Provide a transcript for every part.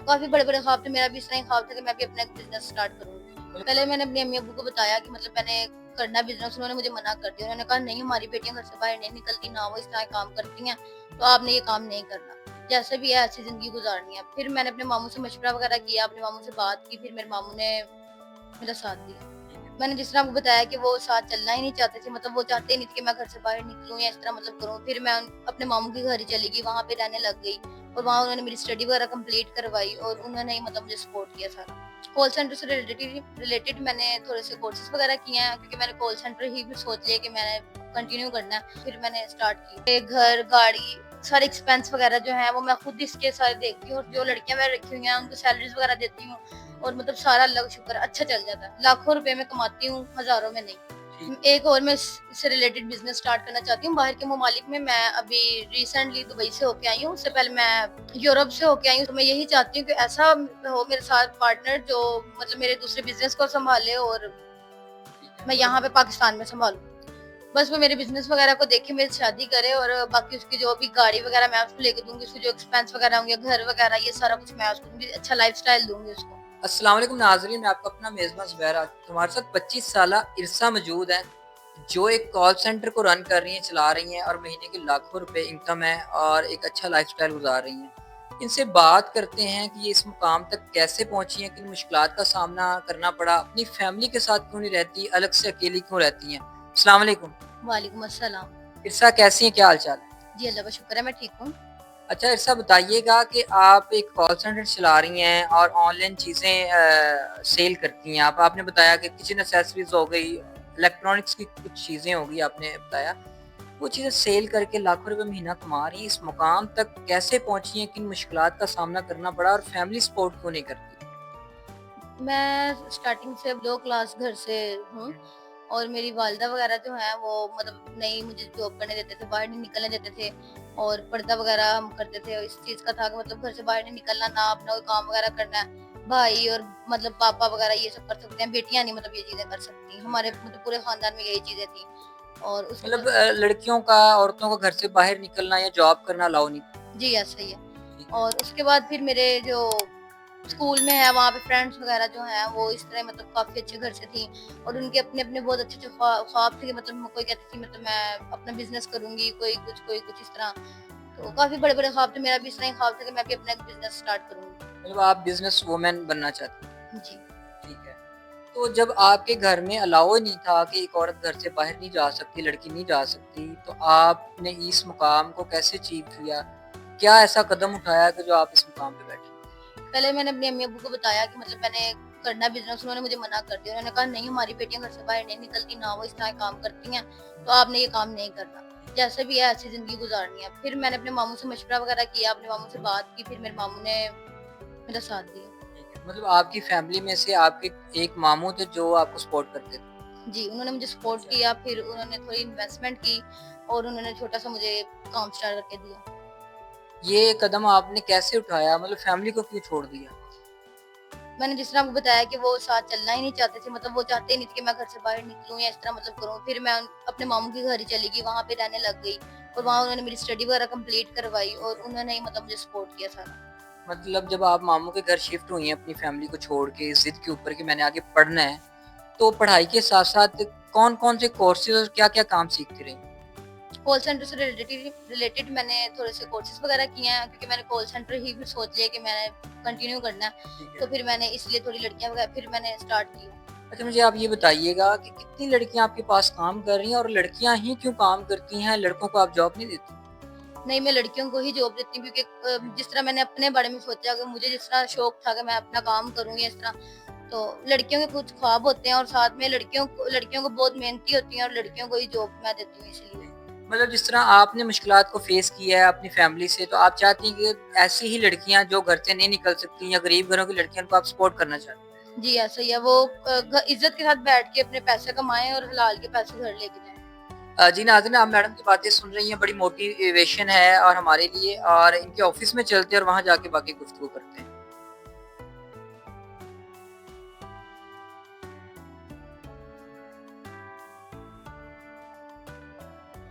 काफ़ी बड़े-बड़े ख्वाब थे, मेरा भी इस तरह ही ख्वाब था कि मैं भी अपना एक बिज़नेस स्टार्ट करूँगी। पहले मैंने अपनी अम्मी-अब्बू को बताया कि मतलब मैंने करना बिज़नेस, उन्होंने मुझे मना कर दिया। उन्होंने कहा नहीं, हमारी बेटियाँ घर से बाहर नहीं निकलती, ना वो इस तरह के काम करती हैं, तो आपने ये काम नहीं करना। जैसे भी है ऐसी ज़िंदगी गुज़ारनी है। फिर मैंने अपने मामू से मशवरा वगैरह किया, अपने मामू से बात की, फिर मेरे मामू ने मेरा साथ दिया। मैंने जिस तरह आपको बताया कि वो साथ चलना ही नहीं चाहते थे, मतलब वो चाहते ही नहीं थे कि मैं घर से बाहर निकलूँ या इस तरह मतलब करूँ। फिर मैं अपने मामू के घर ही चली गई, वहाँ पे रहने लग गई और वहाँ उन्होंने मेरी स्टडी वगैरह कंप्लीट करवाई और उन्होंने ही मतलब मुझे सपोर्ट किया सारा। कॉल सेंटर से रिलेटेड रिलेटेड मैंने थोड़े से कोर्सेज़ वगैरह किए हैं, क्योंकि मैंने कॉल सेंटर ही भी सोच लिया कि मैंने कंटिन्यू करना है। फिर मैंने स्टार्ट की। घर, गाड़ी, सारे एक्सपेंस वगैरह जो हैं वो मैं खुद इसके सारे देखती हूँ और जो लड़कियाँ मैंने रखी हुई हैं उनको सैलरीज़ वगैरह देती हूँ और मतलब सारा अल्लाह का शुक्र है अच्छा चल जाता है। लाखों रुपए में कमाती हूँ, हज़ारों में नहीं। एक और मैं इससे रिलेटेड बिज़नेस स्टार्ट करना चाहती हूँ। बाहर के ममालिक में मैं अभी रिसेंटली दुबई से होके आई हूँ, उससे पहले मैं यूरोप से होके आई हूँ। तो मैं यही चाहती हूँ कि ऐसा हो मेरे साथ पार्टनर जो मतलब मेरे दूसरे बिज़नेस को सँभाले और मैं यहाँ पे पाकिस्तान में सँभालूँ। बस वो मेरे बिज़नेस वगैरह को देखे, मेरी शादी करे और बाकी उसकी जो भी गाड़ी वगैरह मैं उसको लेके दूँगी, उसके जो एक्सपेंस वगैरह होंगे, घर वगैरह ये सारा कुछ मैं उसको दूँगी, अच्छा लाइफ़स्टाइल दूँगी उसको। अस्सलाम वालेकुम नाज़रीन, मैं आपका अपना मेज़बान ज़ुबैर। आज हमारे साथ 25 साला इरसा मौजूद हैं, जो एक कॉल सेंटर को रन कर रही हैं, चला रही हैं और महीने के लाखों रुपए इनकम है और एक अच्छा लाइफ़स्टाइल गुज़ार रही हैं। इनसे बात करते हैं कि ये इस मुकाम तक कैसे पहुँची हैं, किन मुश्किलात का सामना करना पड़ा, अपनी फैमिली के साथ क्यों नहीं रहती, अलग से अकेली क्यों रहती हैं। अस्सलाम वालेकुम। वालेकुम अस्सलाम। इरसा कैसी हैं, क्या हाल-चाल है? जी, अल्लाह का शुक्र है मैं ठीक हूँ। अच्छा ऐसा बताइएगा कि आप एक कॉल सेंटर चला रही हैं और ऑनलाइन चीज़ें सेल करती हैं आप। आपने बताया कि किचन एक्सेसरीज़ हो गई, इलेक्ट्रॉनिक्स की कुछ चीज़ें हो गई आपने बताया। वो चीज़ें सेल करके लाखों रुपए महीना कमा रही हैं, इस मुकाम तक कैसे पहुँची हैं? किन मुश्किलात का सामना करना पड़ा और फैमिली सपोर्ट क्यों नहीं करती? मैं स्टार्टिंग से लो क्लास घर से हूँ और मेरी वालिदा वगैरह जो हैं वो मतलब नहीं मुझे जॉब करने देते थे, बाहर नहीं निकलने देते थे और पर्दा वगैरह हम करते थे। इस चीज़ का था कि मतलब घर से बाहर नहीं निकलना, ना अपना कोई काम वगैरह करना है। भाई और मतलब पापा वगैरह ये सब कर सकते हैं, बेटियाँ नहीं मतलब ये चीज़ें कर सकती। हमारे मतलब पूरे खानदान में यही चीज़ें थी और उसके मतलब चलते लड़कियों का, औरतों का घर से बाहर निकलना या जॉब करना अलाउ नहीं। जी, ऐसा ही है। ठीक है। और उसके बाद फिर मेरे जो स्कूल में है, वहाँ पे फ्रेंड्स वगैरह जो हैं, वो इस तरह मतलब काफ़ी अच्छे घर से थीं और उनके अपने-अपने बहुत अच्छे-अच्छे ख्वाब थे कि मतलब कोई कहती थी मतलब मैं अपना बिज़नेस करूँगी, कोई कुछ इस तरह। तो काफ़ी बड़े-बड़े ख्वाब थे, मेरा भी इस तरह ही ख्वाब था कि मैं भी अपना एक बिज़नेस स्टार्ट करूँगी। मतलब आप बिज़नेस वूमेन बनना चाहती हैं। जी। ठीक है। तो जब आपके घर में अलाउ ही नहीं था कि एक औरत घर से बाहर नहीं जा सकती, लड़की नहीं जा सकती, तो आपने इस मुकाम को कैसे अचीव किया? क्या ऐसा कदम उठाया कि जो आप इस मुकाम पे बैठे? पहले मैंने अपनी अम्मी-अब्बू को बताया कि मतलब मैंने करना बिज़नेस, उन्होंने मुझे मना कर दिया। उन्होंने कहा नहीं, हमारी बेटियाँ घर से बाहर नहीं निकलती, ना वो इस तरह के काम करती हैं, तो आपने ये काम नहीं करना। जैसे भी है ऐसी ज़िंदगी गुज़ारनी है। फिर मैंने अपने मामू से मशवरा वगैरह किया, अपने मामू से बात की, फिर मेरे मामू ने मेरा साथ दिया। ठीक है। मतलब आपकी फैमिली में से आपके एक मामू थे जो आपको सपोर्ट करते थे। जी, उन्होंने मुझे सपोर्ट अच्छा। किया, फिर उन्होंने थोड़ी इन्वेस्टमेंट की और उन्होंने छोटा-सा मुझे काम स्टार्ट करके दिया। ये कदम आपने कैसे उठाया? मतलब फैमिली को क्यों छोड़ दिया? मैंने जिस तरह आपको बताया कि वो साथ चलना ही नहीं चाहते थे, मतलब वो चाहते ही नहीं थे कि मैं घर से बाहर निकलूँ या इस तरह मतलब करूँ। फिर मैं अपने मामू के घर ही चली गई, वहाँ पे रहने लग गई और वहाँ उन्होंने मेरी स्टडी वगैरह कंप्लीट करवाई और उन्होंने ही मतलब मुझे सपोर्ट किया सारा। मतलब जब आप मामू के घर शिफ्ट हुई हैं अपनी फैमिली को छोड़ के इस ज़िद के ऊपर कि मैंने आगे पढ़ना है, तो पढ़ाई के साथ-साथ कौन-कौन से कोर्सेज़ और क्या-क्या काम सीखती रहीं? कॉल सेंटर से रिलेटेड रिलेटेड मैंने थोड़े से कोर्सेज़ वगैरह किए हैं, क्योंकि मैंने कॉल सेंटर ही भी सोच लिया कि मैंने कंटिन्यू करना है। ठीक तो है। फिर मैंने इसलिए थोड़ी लड़कियाँ वगैरह फिर मैंने स्टार्ट किया। अच्छा मुझे आप ये बताइएगा कि कितनी लड़कियाँ आपके पास काम कर रही हैं और लड़कियाँ ही क्यों काम करती हैं, लड़कों को आप जॉब नहीं देती? नहीं, मैं लड़कियों को ही जॉब देती हूँ, क्योंकि जिस तरह मैंने अपने बारे में सोचा कि मुझे जिस तरह शौक था कि मैं अपना काम करूँ या इस तरह, तो लड़कियों के कुछ ख्वाब होते हैं और साथ में लड़कियों को बहुत मेहनती होती हैं और लड़कियों को ही जॉब मैं देती हूँ इसलिए। मतलब जिस तरह आपने मुश्किलात को फेस किया है अपनी फैमिली से, तो आप चाहती हैं कि ऐसी ही लड़कियाँ जो घर से नहीं निकल सकती या गरीब घरों की लड़कियों को आप सपोर्ट करना चाहते हैं? जी, ऐसा ही है। वो इज़्ज़त के साथ बैठ के अपने पैसे कमाएँ और हलाल के पैसे घर लेके जाएँ। जी नाज़रीन, आप मैडम की बातें सुन रही हैं, बड़ी मोटिवेशन है और हमारे लिए और इनके ऑफ़िस में चलते हैं और वहाँ जाके बाकी गुफ्तगू करते हैं।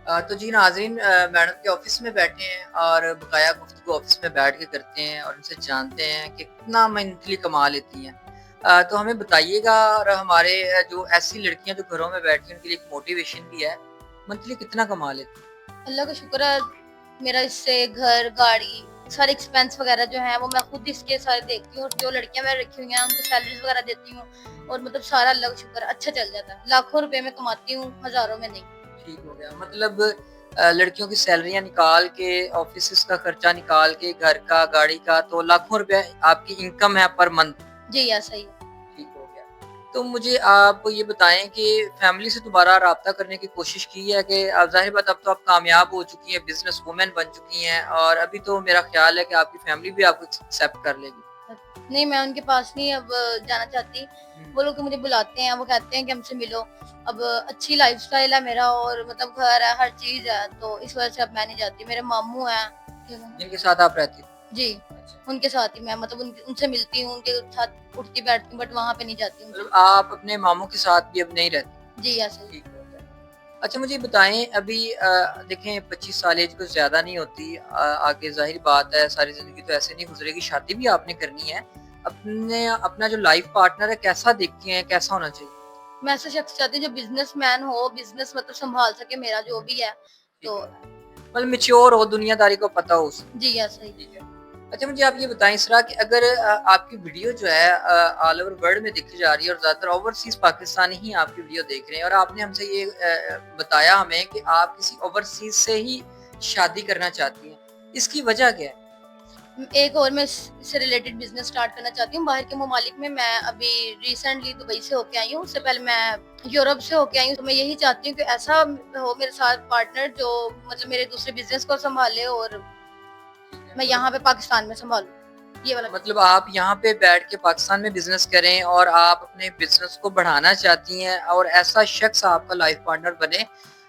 तो जी नाज़रीन, मैडम के ऑफ़िस में बैठे हैं और बकाया गुफ्तगू ऑफ़िस में बैठ के करते हैं और उनसे जानते हैं कि कितना मंथली कमा लेती हैं। तो हमें बताइएगा, और हमारे जो ऐसी लड़कियाँ जो घरों में बैठी हैं उनके लिए एक मोटिवेशन भी है, मंथली कितना कमा लेती हैं? अल्लाह का शुक्र है, मेरा इससे घर, गाड़ी, सारे एक्सपेंस वगैरह जो हैं वो मैं खुद इसके सारे देखती हूँ, और जो लड़कियाँ मैं रखी हुई हैं उनको सैलरीज़ वगैरह देती हूँ, और मतलब सारा अल्लाह का शुक्र है अच्छा चल जाता है। लाखों रुपए में कमाती हूँ, हज़ारों में नहीं। ठीक हो गया। मतलब लड़कियों की सैलरियाँ निकाल के, ऑफ़िसेज़ का खर्चा निकाल के, घर का, गाड़ी का, तो लाखों रुपए आपकी इनकम है पर मंथ। जी, ऐसा ही है। ठीक हो गया। तो मुझे आप ये बताएँ कि फैमिली से दोबारा राब्ता करने की कोशिश की है कि ज़ाहिर बात, अब तो आप कामयाब हो चुकी हैं, बिज़नेस वुमन बन चुकी हैं और अभी तो मेरा ख़्याल है कि आपकी फैमिली भी आपको एक्सेप्ट कर लेगी। नहीं, मैं उनके पास नहीं अब जाना चाहती। हुँ। वो लोग तो मुझे बुलाते हैं, वो कहते हैं कि हमसे मिलो। अब अच्छी लाइफ़स्टाइल है मेरा, और मतलब घर है, हर चीज़ है, तो इस वजह से अब मैं नहीं जाती। मेरे मामू हैं जिनके साथ आप रहती थी? जी, अच्छा। उनके साथ ही मैं मतलब उनसे मिलती हूँ, उनके साथ उठती-बैठती हूँ, बट वहाँ पे नहीं जाती उनसे। मतलब आप अपने मामू के साथ भी अब नहीं रहती? जी, ऐसे ही। ठीक हो गया। अच्छा, मुझे बताएँ, अभी देखें 25 साल एज कुछ ज़्यादा नहीं होती। आगे ज़ाहिर बात है सारी ज़िंदगी तो ऐसे नहीं गुज़रेगी, शादी भी आपने करनी है। अपने अपना जो लाइफ़ पार्टनर है कैसा देखती हैं, कैसा होना चाहिए? मैं ऐसा शख्स चाहती हूँ जो बिज़नेसमैन हो, बिज़नेस मतलब सँभाल सके मेरा जो भी है, ठीक तो है। मतलब मैच्योर हो, दुनियादारी को पता हो उसे। जी, ऐसा ही। ठीक है। अच्छा, मुझे आप ये बताएँ इसरा, कि अगर आपकी वीडियो जो है ऑल ओवर वर्ल्ड में देखी जा रही है और ज़्यादातर ओवरसीज़ पाकिस्तानी ही आपकी वीडियो देख रहे हैं, और आपने हमसे ये बताया हमें कि आप किसी ओवरसीज़ से ही शादी करना चाहती हैं। इसकी वजह क्या है? एक और मैं इससे रिलेटेड बिज़नेस स्टार्ट करना चाहती हूँ। बाहर के ममालिक में मैं अभी रिसेंटली दुबई से होके आई हूँ, उससे पहले मैं यूरोप से होके आई हूँ। तो मैं यही चाहती हूँ कि ऐसा हो मेरे साथ पार्टनर जो मतलब मेरे दूसरे बिज़नेस को सँभाले, और ठीक है। मैं यहाँ पे पाकिस्तान में सँभालूँ, ये वाला बिज़नेस। मतलब आप यहाँ पे बैठ के पाकिस्तान में बिज़नेस करें और आप अपने बिज़नेस को बढ़ाना चाहती हैं, और ऐसा शख्स आपका लाइफ़ पार्टनर बने,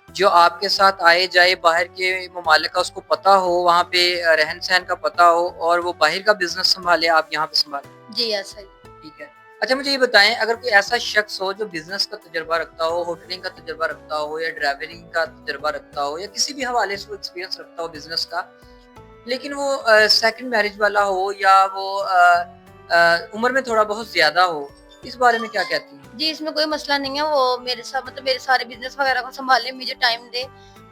जो आपके साथ आए-जाए, बाहर के ममालिक का उसको पता हो, वहाँ पे रहन-सहन का पता हो, और वो बाहर का बिज़नेस सँभाले, आप यहाँ पे सँभालें। जी, ऐसा ही। ठीक है। अच्छा, मुझे ये बताएँ, अगर कोई ऐसा शख्स हो जो बिज़नेस का तजुर्बा रखता हो, होटलिंग का तजुर्बा रखता हो, या ड्राइवरिंग का तजुर्बा रखता हो, या किसी भी हवाले से वो एक्सपीरियंस रखता हो बिज़नेस का, लेकिन वो सेकंड मैरिज वाला हो, या वो उम्र में थोड़ा बहुत ज़्यादा हो, इस बारे में क्या कहती हैं? जी, इसमें कोई मसला नहीं है, वो मेरे साथ मतलब मेरे सारे बिज़नेस वगैरह को सँभाले, मुझे टाइम दे,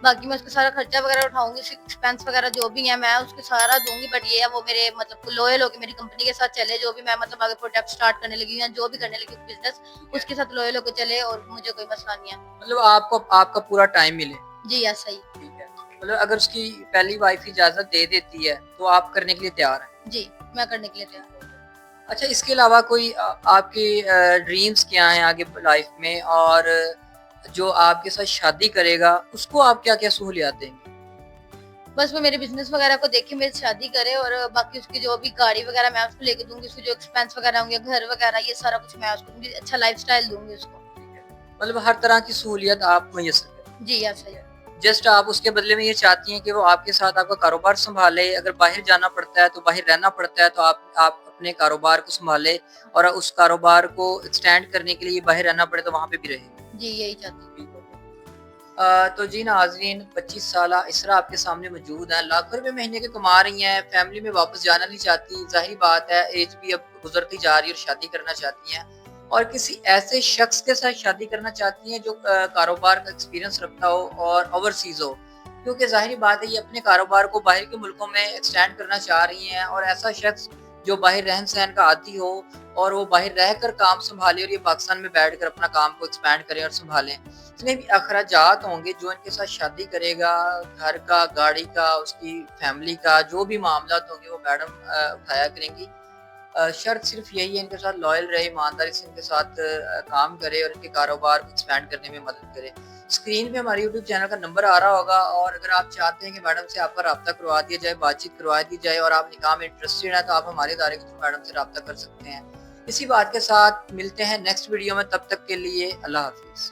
बाकी मैं उसका सारा खर्चा वगैरह उठाऊँगी, एक्सपेंस वगैरह जो भी है मैं उसको सारा दूँगी, बट ये है वो मेरे मतलब लॉयल होके मेरी कंपनी के साथ चले, जो भी मैं मतलब आगे प्रोडक्ट स्टार्ट करने लगी हूँ या जो भी करने लगी हूँ बिज़नेस, ठीक है। उसके साथ लॉयल होके चले, और मुझे कोई मसला नहीं है। मतलब आपको आपका पूरा टाइम मिले। जी, ऐसा ही। ठीक है। मतलब अगर उसकी पहली वाइफ़ इजाज़त दे देती है, तो आप करने के लिए तैयार हैं? जी, मैं करने के लिए तैयार हूँ। अच्छा, इसके अलावा कोई आपके ड्रीम्स क्या हैं आगे लाइफ में, और जो आपके साथ शादी करेगा उसको आप क्या-क्या सहूलियत देंगे? बस वो मेरे बिज़नेस वगैरह को देख के मेरी शादी करे, और बाकी उसकी जो भी गाड़ी वगैरह मैं उसको लेके दूँगी, उसके जो एक्सपेंस वगैरह होंगे, घर वगैरह, ये सारा कुछ मैं उसको दूँगी, अच्छा लाइफ़स्टाइल दूँगी उसको। ठीक है। मतलब हर तरह की सहूलियत आप मुयस्सर करें। जी, ऐसा ही है। जस्ट आप उसके बदले में ये चाहती हैं कि वो आपके साथ आपका कारोबार सँभाले, अगर बाहर जाना पड़ता है, तो बाहर रहना पड़ता है, तो आप अपने कारोबार को सँभाले, और उस कारोबार को एक्सटेंड करने के लिए बाहर रहना पड़े तो वहाँ पे भी रहें। जी, यही चाहती हूँ। ठीक हो गया। तो जी नाज़रीन, 25 साला इसरा आपके सामने मौजूद हैं, लाखों रुपए महीने के कमा रही हैं, फैमिली में वापस जाना नहीं चाहती, ज़ाहिर बात है एज भी अब गुज़रती जा रही है और शादी करना चाहती हैं, और किसी ऐसे शख्स के साथ शादी करना चाहती हैं जो कारोबार का एक्सपीरियंस रखता हो और ओवरसीज़ हो। क्योंकि ज़ाहिर बात है ये अपने कारोबार को बाहर के मुल्कों में एक्सटेंड करना चाह रही हैं, और ऐसा शख्स जो बाहर रहन-सहन का आदी हो, और वो बाहर रहकर काम सँभाले, और ये पाकिस्तान में बैठकर अपना काम को एक्सपैंड करें और सँभालें। जितने भी अखराजात होंगे जो इनके साथ शादी करेगा, घर का, गाड़ी का, उसकी फैमिली का, जो भी मामलात होंगे वो मैडम उठाया करेंगी। शर्त सिर्फ यही है, इनके साथ लॉयल रहे, ईमानदारी से इनके साथ काम करे, और इनके कारोबार को एक्सपैंड करने में मदद करे। स्क्रीन पे हमारे यूट्यूब चैनल का नंबर आ रहा होगा, और अगर आप चाहते हैं कि मैडम से आपका राब्ता करवा दिया जाए, बातचीत करवा दी जाए, और आप निकाह में इंटरेस्टेड हैं, तो आप हमारे इदारे के थ्रू मैडम से राब्ता कर सकते हैं। इसी बात के साथ मिलते हैं नेक्स्ट वीडियो में, तब तक के लिए अल्लाह हाफ़िज़।